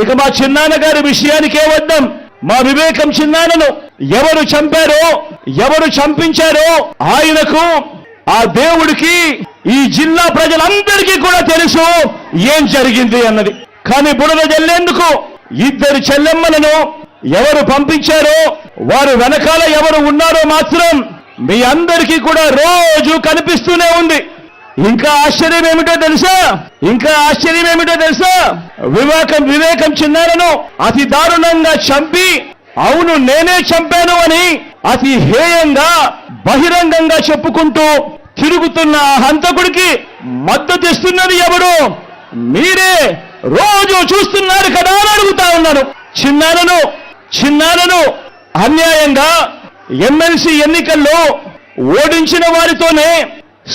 ఇక మా చిన్నాన్న గారి విషయానికే వద్దాం. మా వివేకం చిన్నాన్నను ఎవరు చంపారో, ఎవరు చంపించారో ఆయనకు, ఆ దేవుడికి, ఈ జిల్లా ప్రజలందరికీ కూడా తెలుసు ఏం జరిగింది అన్నది. కానీ బురద జల్లేందుకు ఇద్దరు చెల్లెమ్మలను ఎవరు పంపించారో, వారు వెనకాల ఎవరు ఉన్నారో మాత్రం మీ అందరికీ కూడా రోజు కనిపిస్తూనే ఉంది. ఇంకా ఆశ్చర్యం ఏమిటో తెలుసా, వివేకం చిన్నారను అతి దారుణంగా చంపి, అవును నేనే చంపాను అని అతి హేయంగా బహిరంగంగా చెప్పుకుంటూ తిరుగుతున్న హంతకుడికి మద్దతు ఇస్తున్నది ఎవరు? మీరే రోజు చూస్తున్నారు కదా అని అడుగుతా ఉన్నాను. చిన్నారను అన్యాయంగా ఎమ్మెల్సీ ఎన్నికల్లో ఓడించిన వారితోనే,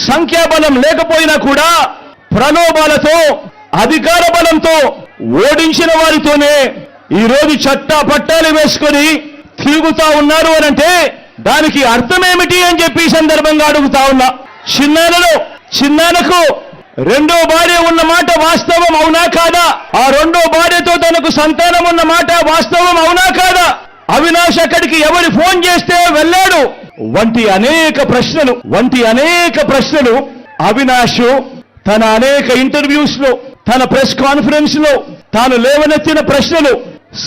సంఖ్యాబలం లేకపోయినా కూడా ప్రలోభాలతో, అధికార బలంతో ఓడించిన వారితోనే ఈరోజు చట్టా పట్టాలు వేసుకొని తిరుగుతా ఉన్నారు అనంటే దానికి అర్థమేమిటి అని చెప్పి సందర్భంగా అడుగుతా ఉన్నా. చిన్నానకు రెండో భార్య ఉన్న మాట వాస్తవం అవునా కాదా? ఆ రెండో భార్యతో తనకు సంతానం ఉన్న మాట వాస్తవం అవునా కాదా? అవినాష్ అక్కడికి ఎవరు ఫోన్ చేస్తే వెళ్ళాడు వంటి అనేక ప్రశ్నలు అవినాష్ తన అనేక ఇంటర్వ్యూస్ లో, తన ప్రెస్ కాన్ఫరెన్స్ లో తాను లేవనెత్తిన ప్రశ్నలు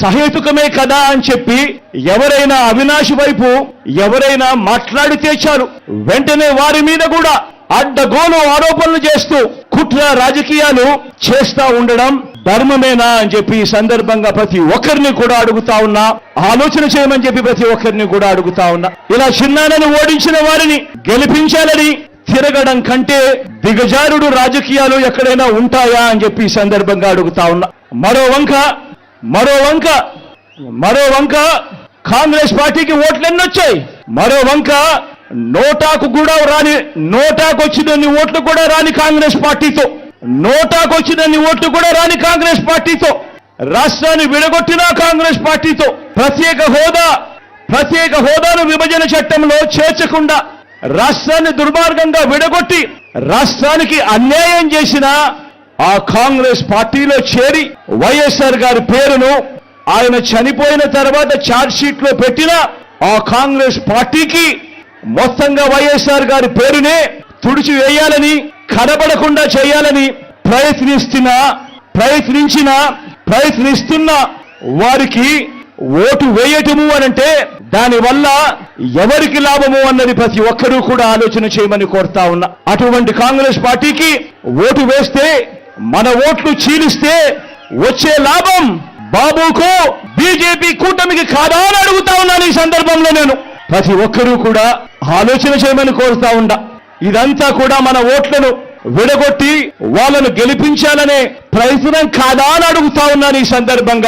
సహేతుకమే కదా అని చెప్పి ఎవరైనా అవినాష్ వైపు ఎవరైనా మాట్లాడితే చాలు వెంటనే వారి మీద కూడా అడ్డగోలు ఆరోపణలు చేస్తూ కుట్ర రాజకీయాలు చేస్తా ఉండడం ధర్మమేనా అని చెప్పి ఈ సందర్భంగా ప్రతి ఒక్కరిని కూడా అడుగుతా ఉన్నా. ఆలోచన చేయమని చెప్పి ప్రతి ఒక్కరిని కూడా అడుగుతా ఉన్నా. ఇలా చిన్నాన్నను ఓడించిన వారిని గెలిపించాలని తిరగడం కంటే దిగజారుడు రాజకీయాలు ఎక్కడైనా ఉంటాయా అని చెప్పి ఈ సందర్భంగా అడుగుతా ఉన్నా. మరో వంక కాంగ్రెస్ పార్టీకి ఓట్లెన్నొచ్చాయి. మరో వంక నోటాకు వచ్చినన్ని ఓట్లు కూడా రాని కాంగ్రెస్ పార్టీతో, రాష్ట్రాన్ని విడగొట్టిన కాంగ్రెస్ పార్టీతో, ప్రత్యేక హోదాను విభజన చట్టంలో చేర్చకుండా రాష్ట్రాన్ని దుర్మార్గంగా విడగొట్టి రాష్ట్రానికి అన్యాయం చేసిన ఆ కాంగ్రెస్ పార్టీలో చేరి వైఎస్ఆర్ గారి పేరును ఆయన చనిపోయిన తర్వాత ఛార్జ్ షీట్ లో పెట్టిన ఆ కాంగ్రెస్ పార్టీకి మొత్తంగా వైఎస్ఆర్ గారి పేరునే తుడిచివేయాలని, కనబడకుండా చేయాలని ప్రయత్నిస్తున్న వారికి ఓటు వేయటము అనంటే దానివల్ల ఎవరికి లాభము అన్నది ప్రతి ఒక్కరూ కూడా ఆలోచన చేయమని కోరుతా ఉన్నా. అటువంటి కాంగ్రెస్ పార్టీకి ఓటు వేస్తే, మన ఓట్లు చీలిస్తే వచ్చే లాభం బాబుకు, బీజేపీ కూటమికి కాదా అని అడుగుతా ఉన్నాను. ఈ సందర్భంలో నేను ప్రతి ఒక్కరూ కూడా ఆలోచన చేయమని కోరుతా ఉన్నా. ఇదంతా కూడా మన ఓట్లను విడగొట్టి వాళ్ళను గెలిపించాలనే ప్రయత్నం కాదా అని అడుగుతా ఉన్నాను ఈ సందర్భంగా.